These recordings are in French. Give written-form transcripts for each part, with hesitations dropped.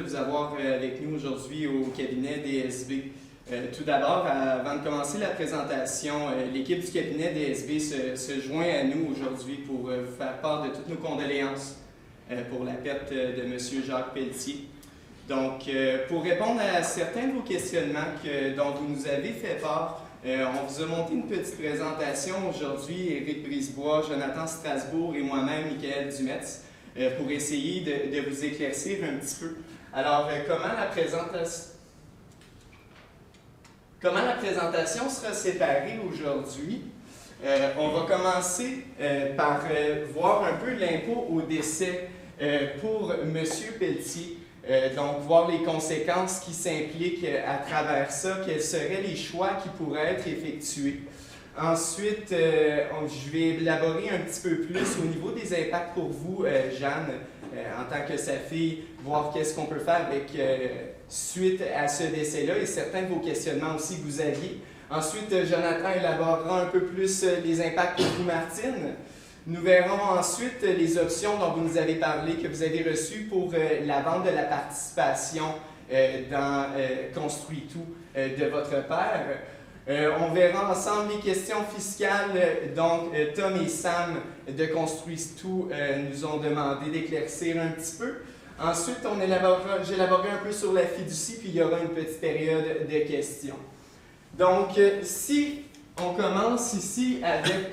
vous avoir avec nous aujourd'hui au cabinet DSB. Tout d'abord, avant de commencer la présentation, l'équipe du cabinet DSB se joint à nous aujourd'hui pour vous faire part de toutes nos condoléances pour la perte de M. Jacques Pelletier. Donc, pour répondre à certains de vos questionnements dont vous nous avez fait part, on vous a monté une petite présentation aujourd'hui, Éric Brisebois, Jonathan Strasbourg et moi-même, Michael Dumetz, pour essayer de vous éclaircir un petit peu. Alors, comment la présentation sera séparée aujourd'hui? On va commencer par voir un peu l'impôt au décès pour M. Pelletier. Donc, voir les conséquences qui s'impliquent à travers ça, quels seraient les choix qui pourraient être effectués. Ensuite, je vais élaborer un petit peu plus au niveau des impacts pour vous, Jeanne, en tant que sa fille, voir qu'est-ce qu'on peut faire avec, suite à ce décès-là et certains de vos questionnements aussi que vous aviez. Ensuite, Jonathan élaborera un peu plus les impacts pour vous, Martine. Nous verrons ensuite les options dont vous nous avez parlé, que vous avez reçues pour la vente de la participation dans Construis Tout de votre père. On verra ensemble les questions fiscales. Donc, Tom et Sam de Construis Tout nous ont demandé d'éclaircir un petit peu. Ensuite, j'élaborerai un peu sur la fiducie, puis il y aura une petite période de questions. Donc, si on commence ici avec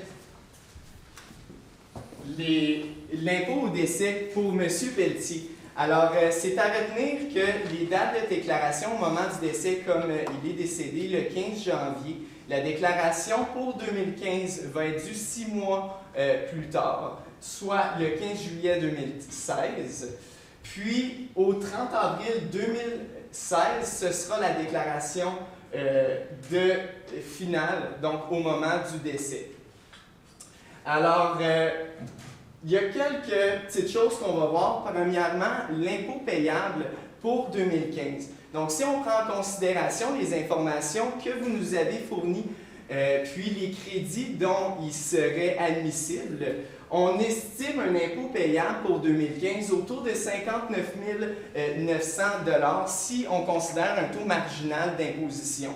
l'impôt au décès pour M. Pelletier. Alors, c'est à retenir que les dates de déclaration au moment du décès, comme il est décédé le 15 janvier, la déclaration pour 2015 va être due 6 mois plus tard, soit le 15 juillet 2016. Puis, au 30 avril 2016, ce sera la déclaration finale, donc au moment du décès. Alors, il y a quelques petites choses qu'on va voir. Premièrement, l'impôt payable pour 2015. Donc, si on prend en considération les informations que vous nous avez fournies, puis les crédits dont il serait admissible, on estime un impôt payable pour 2015 autour de 59 900 $ si on considère un taux marginal d'imposition.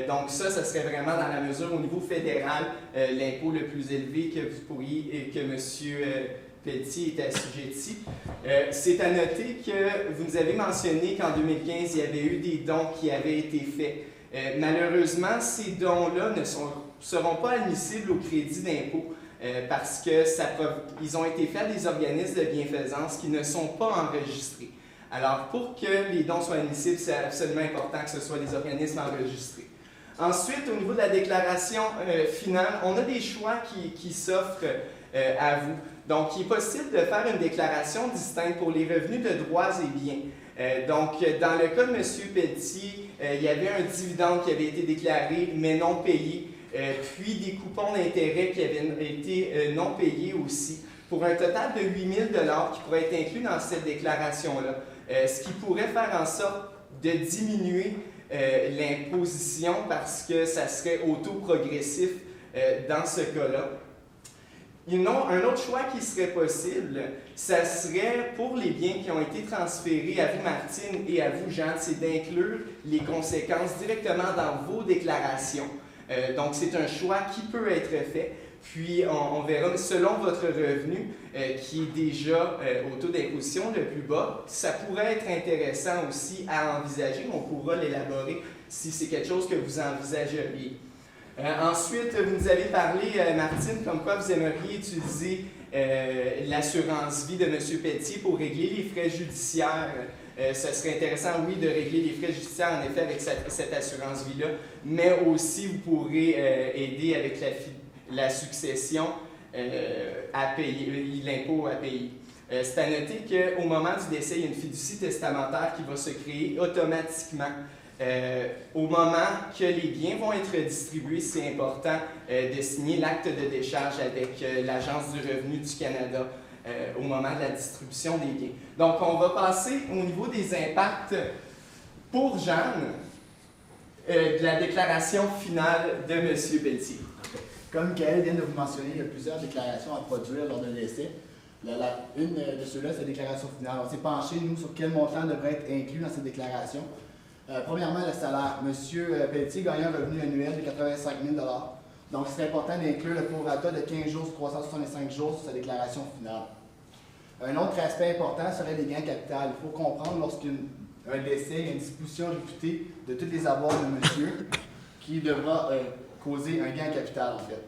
Donc ça serait vraiment dans la mesure au niveau fédéral l'impôt le plus élevé que vous pourriez et que M. Pelletier est assujetti. C'est à noter que vous nous avez mentionné qu'en 2015, il y avait eu des dons qui avaient été faits. Malheureusement, ces dons-là ne seront pas admissibles au crédit d'impôt parce qu'ils ont été faits à des organismes de bienfaisance qui ne sont pas enregistrés. Alors, pour que les dons soient admissibles, c'est absolument important que ce soit des organismes enregistrés. Ensuite, au niveau de la déclaration finale, on a des choix qui s'offrent à vous. Donc, il est possible de faire une déclaration distincte pour les revenus de droits et biens. Donc, dans le cas de M. Pelletier, il y avait un dividende qui avait été déclaré mais non payé, puis des coupons d'intérêt qui avaient été non payés aussi, pour un total de 8 000 $ qui pourrait être inclus dans cette déclaration-là. Ce qui pourrait faire en sorte de diminuer l'imposition parce que ça serait auto-progressif dans ce cas-là. Un autre choix qui serait possible, ça serait pour les biens qui ont été transférés à vous, Martine, et à vous, Jeanne, c'est d'inclure les conséquences directement dans vos déclarations. Donc, c'est un choix qui peut être fait. Puis, on verra, selon votre revenu, qui est déjà au taux d'imposition le plus bas, ça pourrait être intéressant aussi à envisager. On pourra l'élaborer si c'est quelque chose que vous envisageriez. Ensuite, vous nous avez parlé, Martine, comme quoi vous aimeriez utiliser l'assurance vie de M. Pelletier pour régler les frais judiciaires. Ce serait intéressant, oui, de régler les frais judiciaires, en effet, avec cette assurance vie-là, mais aussi vous pourrez aider avec la succession à payer, l'impôt à payer. C'est à noter qu'au moment du décès, il y a une fiducie testamentaire qui va se créer automatiquement. Au moment que les biens vont être distribués, c'est important de signer l'acte de décharge avec l'Agence du revenu du Canada au moment de la distribution des biens. Donc, on va passer au niveau des impacts pour Jeanne de la déclaration finale de M. Pelletier. Comme Michael vient de vous mentionner, il y a plusieurs déclarations à produire lors d'un décès. Une de ceux-là, c'est la déclaration finale. On s'est penché, nous, sur quel montant devrait être inclus dans cette déclaration. Premièrement, le salaire. Monsieur Pelletier gagne un revenu annuel de 85 000 $. Donc, c'est important d'inclure le prorata de 15 jours sur 365 jours sur sa déclaration finale. Un autre aspect important serait les gains capital. Il faut comprendre lorsqu'un décès, il y a une disposition réputée de tous les avoirs de monsieur qui devra causer un gain capital, en fait.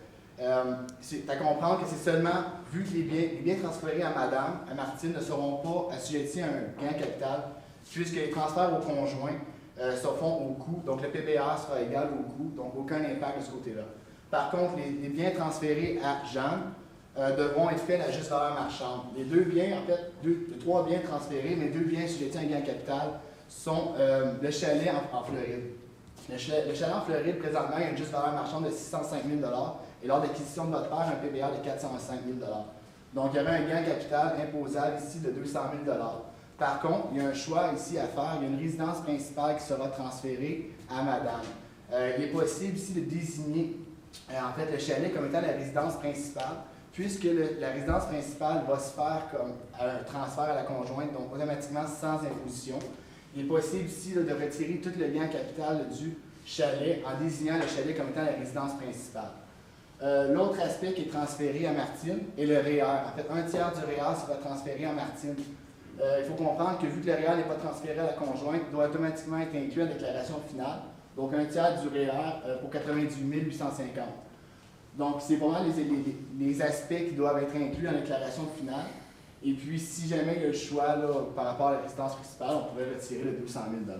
C'est à comprendre que c'est seulement, vu que les biens transférés à madame, à Martine, ne seront pas assujettis à un gain capital, puisque les transferts au conjoint se font au coût, donc le PBR sera égal au coût, donc aucun impact de ce côté-là. Par contre, les biens transférés à Jeanne devront être faits à la juste valeur marchande. Les deux biens, en fait, trois biens transférés, mais deux biens assujettis à un gain capital sont le chalet en Floride. Le chalet en Floride, présentement, il y a une juste valeur marchande de 605 000 $ et lors de l'acquisition de votre père, un PBR de 405 000 $. Donc, il y aurait un gain capital imposable ici de 200 000 $. Par contre, il y a un choix ici à faire. Il y a une résidence principale qui sera transférée à madame. Il est possible ici de désigner en fait le chalet comme étant la résidence principale, puisque la résidence principale va se faire comme un transfert à la conjointe, donc automatiquement sans imposition. Il est possible ici de retirer tout le gain capital du chalet en désignant le chalet comme étant la résidence principale. L'autre aspect qui est transféré à Martine est le REER. En fait, un tiers du REER sera transféré à Martine. Il faut comprendre que vu que le REER n'est pas transféré à la conjointe, il doit automatiquement être inclus en déclaration finale. Donc, un tiers du REER pour 98 850. Donc, c'est vraiment les aspects qui doivent être inclus en déclaration finale. Et puis, si jamais il y a le choix là, par rapport à la résidence principale, on pourrait retirer le 200 000 $.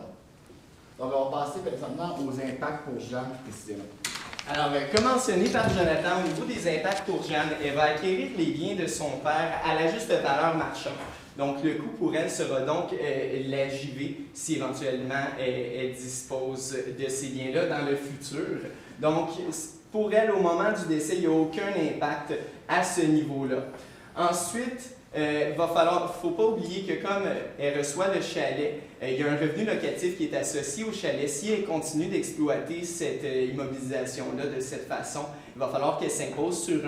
Donc, on va passer présentement aux impacts pour Jeanne précisément. Alors, comme mentionné par Jonathan, au niveau des impacts pour Jeanne, elle va acquérir les biens de son père à la juste valeur marchande. Donc, le coût pour elle sera donc la JV si éventuellement elle dispose de ces biens-là dans le futur. Donc, pour elle, au moment du décès, il n'y a aucun impact à ce niveau-là. Ensuite, il ne faut pas oublier que comme elle reçoit le chalet, il y a un revenu locatif qui est associé au chalet. Si elle continue d'exploiter cette immobilisation-là de cette façon, il va falloir qu'elle s'impose sur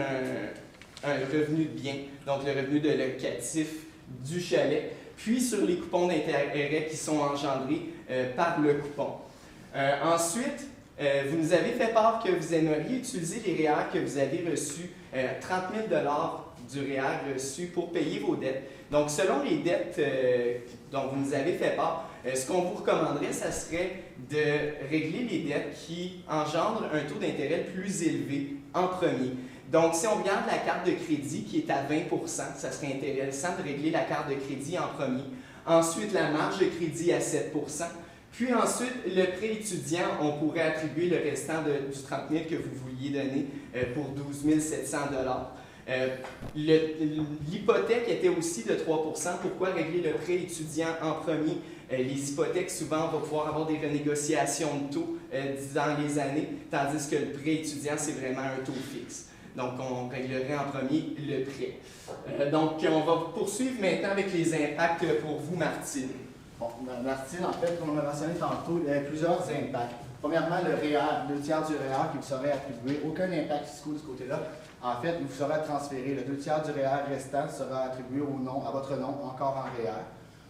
un revenu de bien, donc le revenu de locatif du chalet, puis sur les coupons d'intérêt qui sont engendrés par le coupon. Ensuite, vous nous avez fait part que vous aimeriez utiliser les REER que vous avez reçus, 30 000 $ du REER reçu pour payer vos dettes. Donc, selon les dettes dont vous nous avez fait part, ce qu'on vous recommanderait, ça serait de régler les dettes qui engendrent un taux d'intérêt plus élevé en premier. Donc, si on regarde la carte de crédit qui est à 20 %, ça serait intéressant de régler la carte de crédit en premier. Ensuite, la marge de crédit à 7 %. Puis ensuite, le prêt étudiant, on pourrait attribuer le restant du 30 000 que vous vouliez donner pour 12 700 $. L'hypothèque était aussi de 3 %. Pourquoi régler le prêt étudiant en premier? Les hypothèques, souvent, on va pouvoir avoir des renégociations de taux dans les années, tandis que le prêt étudiant, c'est vraiment un taux fixe. Donc, on réglerait en premier le prêt. Donc, on va poursuivre maintenant avec les impacts pour vous, Martine. Bon, Martine, en fait, comme on l'a mentionné tantôt, il y a plusieurs impacts. Premièrement, le REER, le tiers du REER qui vous serait attribué, aucun impact fiscal de ce côté-là. En fait, il vous sera transféré. Le 2 tiers du REER restant sera attribué à votre nom, encore en REER.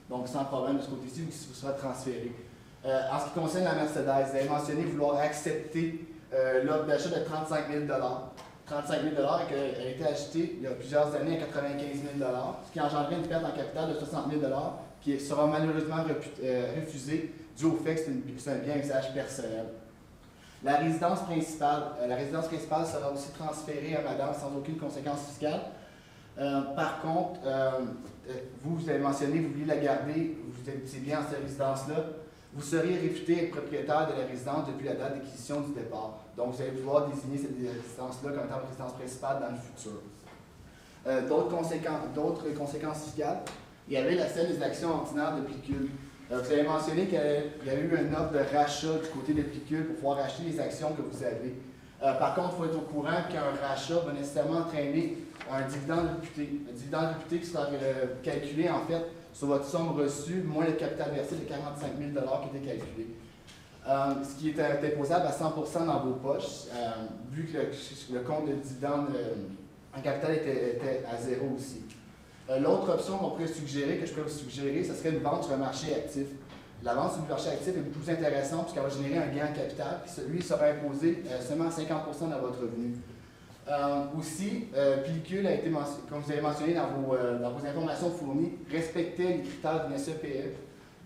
Donc, sans problème de ce côté-ci, vous sera transféré. En ce qui concerne la Mercedes, vous avez mentionné vouloir accepter l'offre d'achat de 35 000 $. 35 000 $ elle a été achetée il y a plusieurs années à 95 000 $, ce qui engendrait une perte en capital de 60 000 $ qui sera malheureusement refusée dû au fait que c'est un bien à usage personnel. La résidence principale sera aussi transférée à madame sans aucune conséquence fiscale. Par contre, vous avez mentionné, vous vouliez la garder, c'est bien dans cette résidence-là. Vous seriez réputé être propriétaire de la résidence depuis la date d'acquisition du départ. Donc, vous allez pouvoir désigner cette résidence-là comme étant votre résidence principale dans le futur. D'autres conséquences fiscales, il y avait la celle des actions ordinaires de Plicul. Vous avez mentionné qu'il y a eu une offre de rachat du côté de Plicul pour pouvoir racheter les actions que vous avez. Par contre, il faut être au courant qu'un rachat va nécessairement entraîner un dividende réputé. Un dividende réputé qui sera calculé en fait sur votre somme reçue moins le capital versé de 45 000 $ qui était calculé. Ce qui est imposable à 100 % dans vos poches, vu que le compte de dividende en capital était à zéro aussi. L'autre option qu'on pourrait suggérer, que je pourrais vous suggérer, ce serait une vente sur un marché actif. La vente sur le marché actif est beaucoup plus intéressante puisqu'elle va générer un gain en capital, puis lui sera imposé seulement à 50% de votre revenu. Aussi, Pellicule a été, comme vous avez mentionné dans vos informations fournies, respectait les critères d'une SEPE,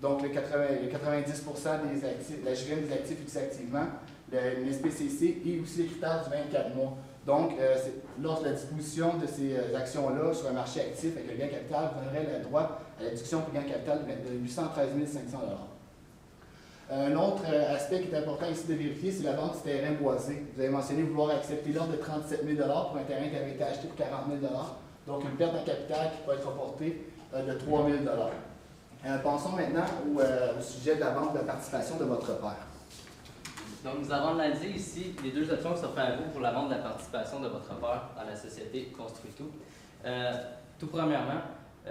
donc le 90% des actifs, la GVM des actifs utilisés activement, le SPCC et aussi les critères du 24 mois. Donc, lors de la disposition de ces actions-là sur un marché actif avec le gain capital, vous donnerez le droit à la déduction pour gain capital de 813 500 $. Un autre aspect qui est important ici de vérifier, c'est la vente du terrain boisé. Vous avez mentionné vouloir accepter l'ordre de 37 000 $ pour un terrain qui avait été acheté pour 40 000 $. Donc, une perte en capital qui peut être reportée de 3 000 $. Pensons maintenant au sujet de la vente de la participation de votre père. Donc, nous avons analysé ici les deux options qui s'offrent à vous pour la vente de la participation de votre père dans la société Construitout. Tout premièrement,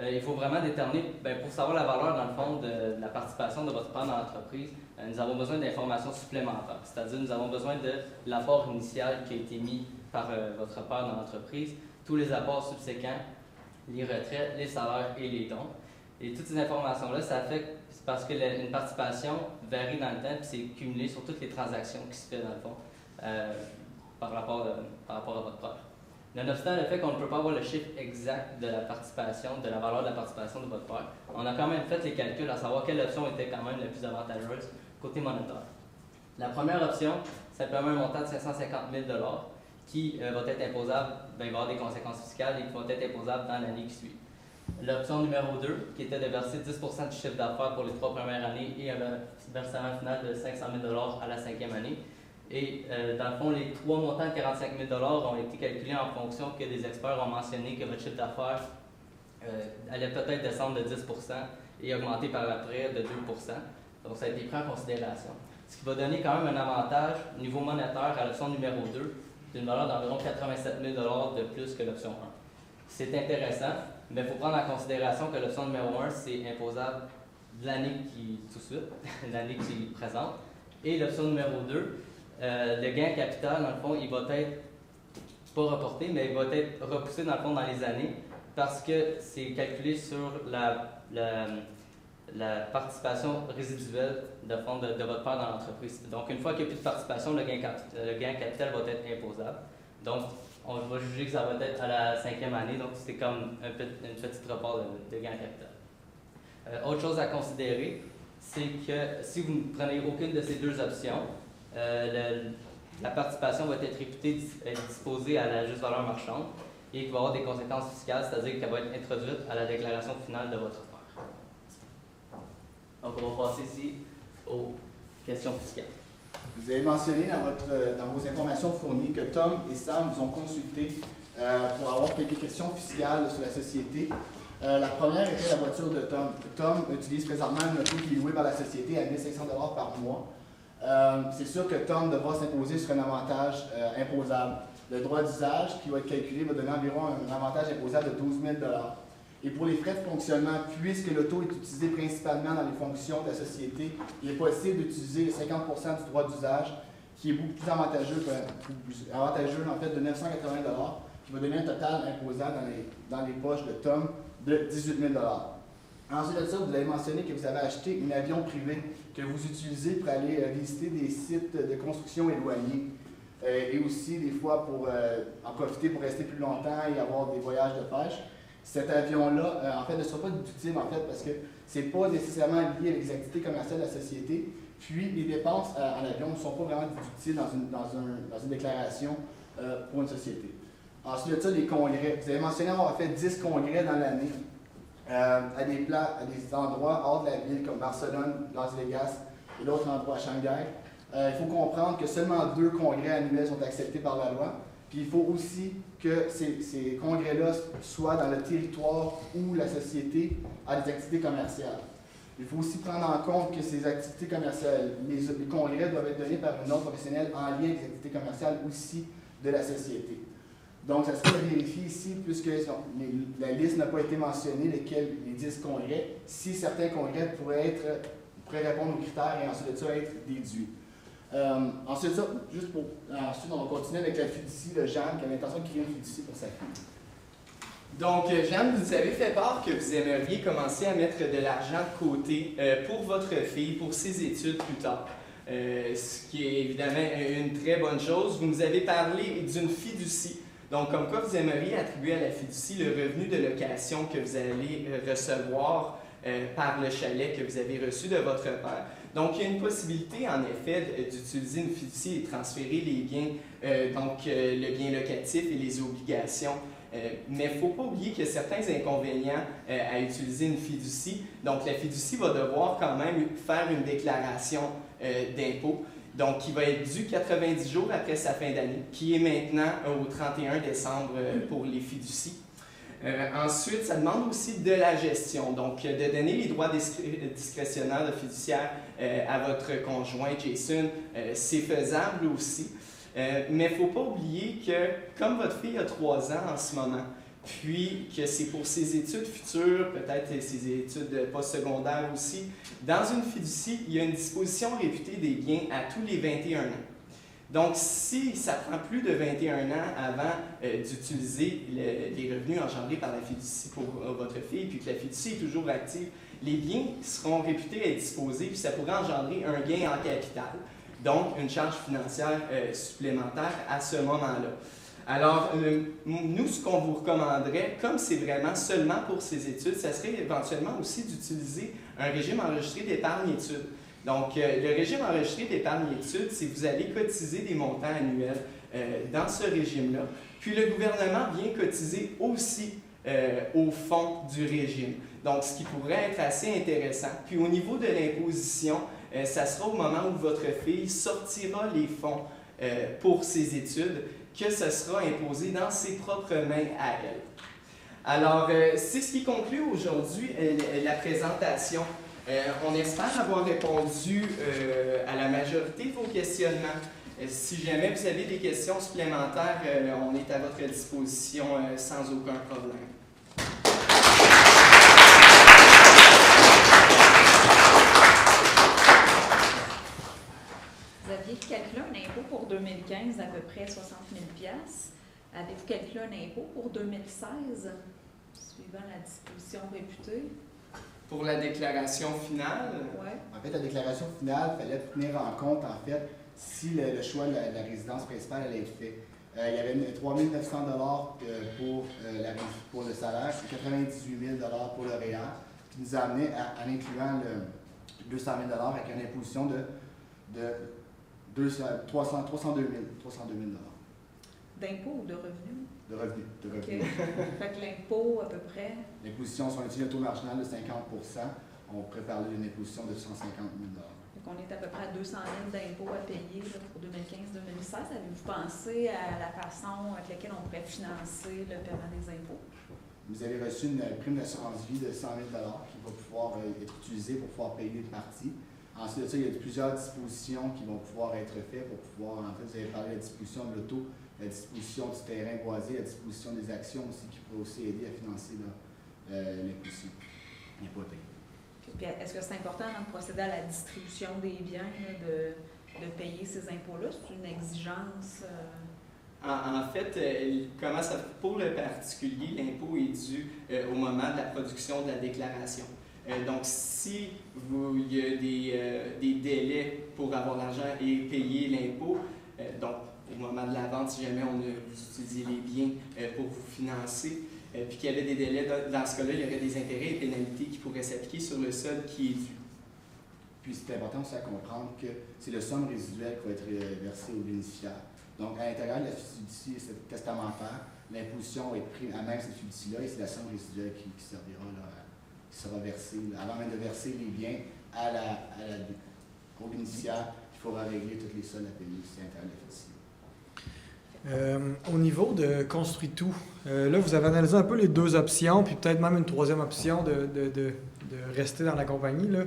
il faut vraiment déterminer, pour savoir la valeur dans le fond de la participation de votre père dans l'entreprise, nous avons besoin d'informations supplémentaires. C'est-à-dire, nous avons besoin de l'apport initial qui a été mis par votre père dans l'entreprise, tous les apports subséquents, les retraites, les salaires et les dons. Et toutes ces informations-là, ça affecte parce qu'une participation varie dans le temps et c'est cumulé sur toutes les transactions qui se font dans le fond par rapport à votre père. Nonobstant le fait qu'on ne peut pas avoir le chiffre exact de la participation, de la valeur de la participation de votre père, on a quand même fait les calculs à savoir quelle option était quand même la plus avantageuse côté monétaire. La première option, ça permet un montant de 550 000 $ qui va être imposable, il va y avoir des conséquences fiscales et qui vont être imposables dans l'année qui suit. L'option numéro 2, qui était de verser 10 % du chiffre d'affaires pour les 3 premières années et un versement final de 500 000 $ à la 5e année. Et dans le fond, les trois montants de 45 000 $ ont été calculés en fonction que des experts ont mentionné que votre chiffre d'affaires allait peut-être descendre de 10 % et augmenter par après de 2 %. Donc, ça a été pris en considération. Ce qui va donner quand même un avantage au niveau monétaire à l'option numéro 2 d'une valeur d'environ 87 000 $ de plus que l'option 1. C'est intéressant, mais il faut prendre en considération que l'option numéro 1, c'est imposable de l'année qui tout de suite, l'année qui est présente. Et l'option numéro 2, le gain capital, dans le fond, il va être pas reporté, mais il va être repoussé dans le fond dans les années parce que c'est calculé sur la participation résiduelle de fonds de votre père dans l'entreprise. Donc, une fois qu'il n'y a plus de participation, le gain capital va être imposable. Donc, on va juger que ça va être à la 5e année, donc c'est comme une petite report de gain capital. Autre chose à considérer, c'est que si vous ne prenez aucune de ces deux options, la participation va être réputée être disposée à la juste valeur marchande et qu'il va y avoir des conséquences fiscales, c'est-à-dire qu'elle va être introduite à la déclaration finale de votre père. Donc, on va passer ici aux questions fiscales. Vous avez mentionné dans vos informations fournies que Tom et Sam vous ont consulté pour avoir quelques questions fiscales sur la société. La première était la voiture de Tom. Tom utilise présentement une auto qui est louée par la société à 1 500 $ par mois. C'est sûr que Tom devra s'imposer sur un avantage imposable. Le droit d'usage qui va être calculé va donner environ un avantage imposable de 12 000 $. Et pour les frais de fonctionnement, puisque l'auto est utilisée principalement dans les fonctions de la société, il est possible d'utiliser 50 % du droit d'usage, qui est beaucoup plus avantageux en fait de 980 $, qui va donner un total imposable dans les poches de Tom de 18 000 $. Ensuite de ça, vous avez mentionné que vous avez acheté un avion privé que vous utilisez pour aller visiter des sites de construction éloignés. Et aussi, des fois, pour en profiter pour rester plus longtemps et avoir des voyages de pêche. Cet avion-là, en fait, ne sera pas déductible, en fait, parce que ce n'est pas nécessairement lié avec les activités commerciales de la société. Puis, les dépenses en avion ne sont pas vraiment déductibles dans une déclaration pour une société. Ensuite de ça, les congrès. Vous avez mentionné avoir fait 10 congrès dans l'année à des endroits hors de la ville, comme Barcelone, Las Vegas et d'autres endroits à Shanghai. Il faut comprendre que seulement 2 congrès annuels sont acceptés par la loi. Puis il faut aussi que ces congrès-là soient dans le territoire où la société a des activités commerciales. Il faut aussi prendre en compte que ces activités commerciales, les congrès doivent être donnés par une ordre professionnelle en lien avec les activités commerciales aussi de la société. Donc, ça serait vérifié ici, puisque la liste n'a pas été mentionnée, les 10 congrès, si certains congrès pourraient répondre aux critères et ensuite de ça être déduits. Ensuite, on va continuer avec la fiducie de Jeanne qui a l'intention de créer une fiducie pour sa fille. Donc, Jeanne, vous avez fait part que vous aimeriez commencer à mettre de l'argent de côté pour votre fille, pour ses études plus tard. Ce qui est évidemment une très bonne chose. Vous nous avez parlé d'une fiducie. Donc, comme quoi vous aimeriez attribuer à la fiducie le revenu de location que vous allez recevoir par le chalet que vous avez reçu de votre père. Donc, il y a une possibilité, en effet, d'utiliser une fiducie et de transférer les biens, le bien locatif et les obligations. Mais il ne faut pas oublier qu'il y a certains inconvénients à utiliser une fiducie. Donc, la fiducie va devoir quand même faire une déclaration d'impôt, donc qui va être due 90 jours après sa fin d'année, qui est maintenant au 31 décembre pour les fiducies. Ensuite, ça demande aussi de la gestion, donc de donner les droits discrétionnaires de fiduciaire à votre conjoint Jason, c'est faisable aussi. Mais il ne faut pas oublier que, comme votre fille a 3 ans en ce moment, puis que c'est pour ses études futures, peut-être ses études postsecondaires aussi, dans une fiducie, il y a une disposition réputée des biens à tous les 21 ans. Donc, si ça prend plus de 21 ans avant d'utiliser les revenus engendrés par la fiducie pour votre fille, puis que la fiducie est toujours active, les biens seront réputés être disposés, puis ça pourrait engendrer un gain en capital, donc une charge financière supplémentaire à ce moment-là. Alors, nous, ce qu'on vous recommanderait, comme c'est vraiment seulement pour ces études, ça serait éventuellement aussi d'utiliser un régime enregistré d'épargne-études. Donc, le régime enregistré d'épargne-études, c'est que vous allez cotiser des montants annuels dans ce régime-là. Puis, le gouvernement vient cotiser aussi au fond du régime. Donc, ce qui pourrait être assez intéressant. Puis, au niveau de l'imposition, ça sera au moment où votre fille sortira les fonds pour ses études que ce sera imposé dans ses propres mains à elle. Alors, c'est ce qui conclut aujourd'hui la présentation. On espère avoir répondu à la majorité de vos questionnements. Si jamais vous avez des questions supplémentaires, on est à votre disposition sans aucun problème. Vous aviez calculé un impôt pour 2015 d'à peu près 60 000 $. Avez-vous calculé un impôt pour 2016, suivant la disposition réputée? Pour la déclaration finale? Oui. En fait, la déclaration finale, il fallait tenir en compte, en fait, si le choix de la résidence principale allait être fait. Il y avait 3 900 pour le salaire, 98 000 pour le REER, qui nous a amené à incluant le 200 000 avec une imposition de 302 000 D'impôt ou de revenus? de revenus. OK. Fait que l'impôt, à peu près? L'imposition, si on utilise le taux marginal de 50 on pourrait parler d'une imposition de 150 000 Donc, on est à peu près à 200 000 d'impôts à payer là, pour 2015-2016. Avez-vous pensé à la façon avec laquelle on pourrait financer le paiement des impôts? Vous avez reçu une prime d'assurance vie de 100 000 qui va pouvoir être utilisée pour pouvoir payer une partie. Ensuite de ça, il y a plusieurs dispositions qui vont pouvoir être faites pour pouvoir, en fait, vous avez parlé de la disposition de l'auto, la disposition du terrain boisé, la disposition des actions aussi qui pourrait aussi aider à financer l'imposition hypothèque. Puis est-ce que c'est important de procéder à la distribution des biens, là, de payer ces impôts-là? C'est une exigence? En fait, comment ça, pour le particulier, l'impôt est dû au moment de la production de la déclaration. Donc, si il y a des délais pour avoir l'argent et payer l'impôt, donc au moment de la vente, si jamais vous utilisez les biens pour vous financer, puis qu'il y avait des délais, dans ce cas-là, il y aurait des intérêts et pénalités qui pourraient s'appliquer sur le solde qui est dû. Puis c'est important aussi à comprendre que c'est le somme résiduelle qui va être versée au bénéficiaire. Donc, à l'intérieur de la fiducie testamentaire, l'imposition va être prise à même cette fiducie-là et c'est la somme résiduelle qui servira là, qui sera versée, là, avant même de verser les biens au bénéficiaire, il faudra régler toutes les soldes à payer aussi à l'intérieur de la fiducie. Au niveau de Construis tout, là, vous avez analysé un peu les deux options, puis peut-être même une troisième option de rester dans la compagnie. Là.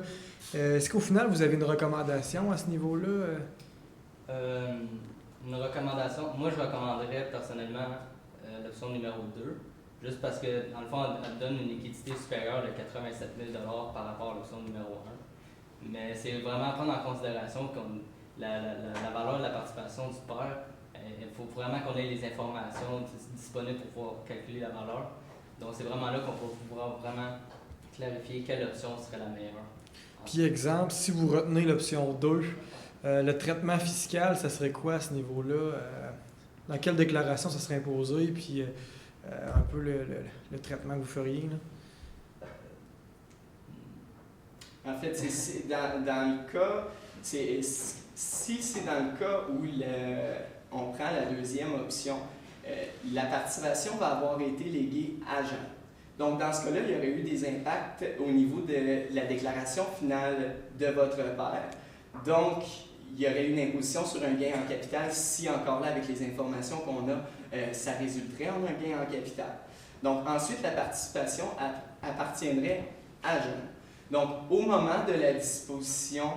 Est-ce qu'au final, vous avez une recommandation à ce niveau-là? Une recommandation, moi je recommanderais personnellement l'option numéro 2, juste parce que dans le fond, elle donne une équité supérieure de 87 000 $ par rapport à l'option numéro 1. Mais c'est vraiment à prendre en considération comme la valeur de la participation du père. Il faut vraiment qu'on ait les informations disponibles pour pouvoir calculer la valeur. Donc, c'est vraiment là qu'on pourra vraiment clarifier quelle option serait la meilleure. Puis exemple, si vous retenez l'option 2, le traitement fiscal, ça serait quoi à ce niveau-là? Dans quelle déclaration ça serait imposé? Puis un peu le traitement que vous feriez, là? En fait, c'est dans le cas, si c'est dans le cas où on prend la deuxième option, la participation va avoir été léguée à Jean. Donc, dans ce cas-là, il y aurait eu des impacts au niveau de la déclaration finale de votre père. Donc, il y aurait une imposition sur un gain en capital si, encore là, avec les informations qu'on a, ça résulterait en un gain en capital. Donc, ensuite, la participation appartiendrait à Jean. Donc, au moment de la disposition,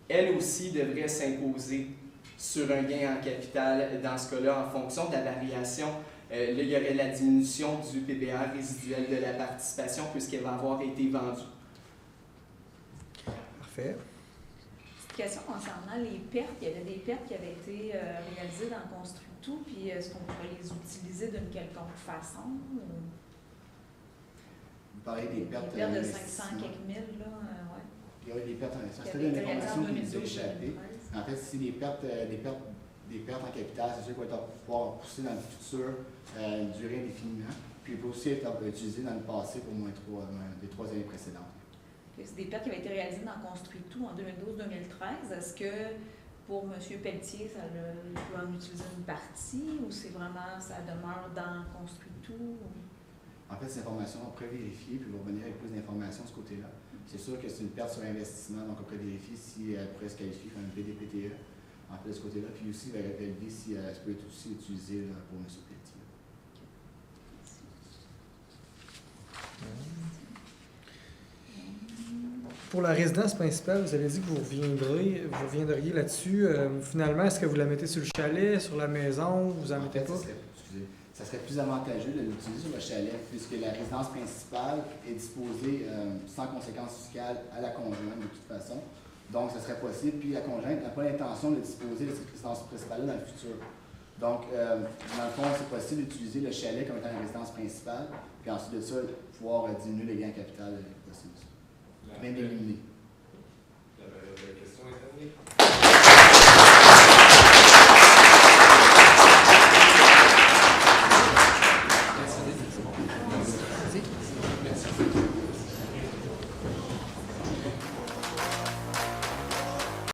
elle aussi devrait s'imposer sur un gain en capital, dans ce cas-là, en fonction de la variation. Là, il y aurait la diminution du PBR résiduel de la participation puisqu'elle va avoir été vendue. Parfait. Petite question concernant les pertes. Il y avait des pertes qui avaient été réalisées dans Constructout, puis est-ce qu'on pourrait les utiliser d'une quelconque façon? Vous parlez des pertes Des pertes de 500 quelques mille, là, ouais. Il y a eu des pertes en Qui C'était avaient une été réalisées information en qui nous a 2012, échappé. 2013. En fait, si des pertes en capital, c'est sûr qu'on va pouvoir pousser dans le futur une durée indéfiniment. Puis il peut aussi être utilisé dans le passé pour moins des 3 années précédentes. C'est des pertes qui avaient été réalisées dans Constructout en 2012-2013. Est-ce que pour M. Pelletier, il peut en utiliser une partie ou c'est vraiment, ça demeure dans Constructout? En fait, ces informations, on pourrait vérifier, puis on va revenir avec plus d'informations de ce côté-là. C'est sûr que c'est une perte sur investissement, donc on pourrait vérifier si elle pourrait se qualifier comme un BDPTE, en fait, de ce côté-là. Puis aussi, valider si elle peut être aussi utilisée là, pour M. Pelletier. Pour la résidence principale, vous avez dit que vous reviendriez là-dessus. Finalement, est-ce que vous la mettez sur le chalet, sur la maison, vous en mettez pas? Ça serait plus avantageux de l'utiliser sur le chalet, puisque la résidence principale est disposée sans conséquences fiscales à la conjointe de toute façon. Donc, ce serait possible. Puis la conjointe n'a pas l'intention de disposer de cette résidence principale dans le futur. Donc, dans le fond, c'est possible d'utiliser le chalet comme étant la résidence principale, puis ensuite de ça, pouvoir diminuer les gains en capital possible. Bien d'éliminer. La question est terminée.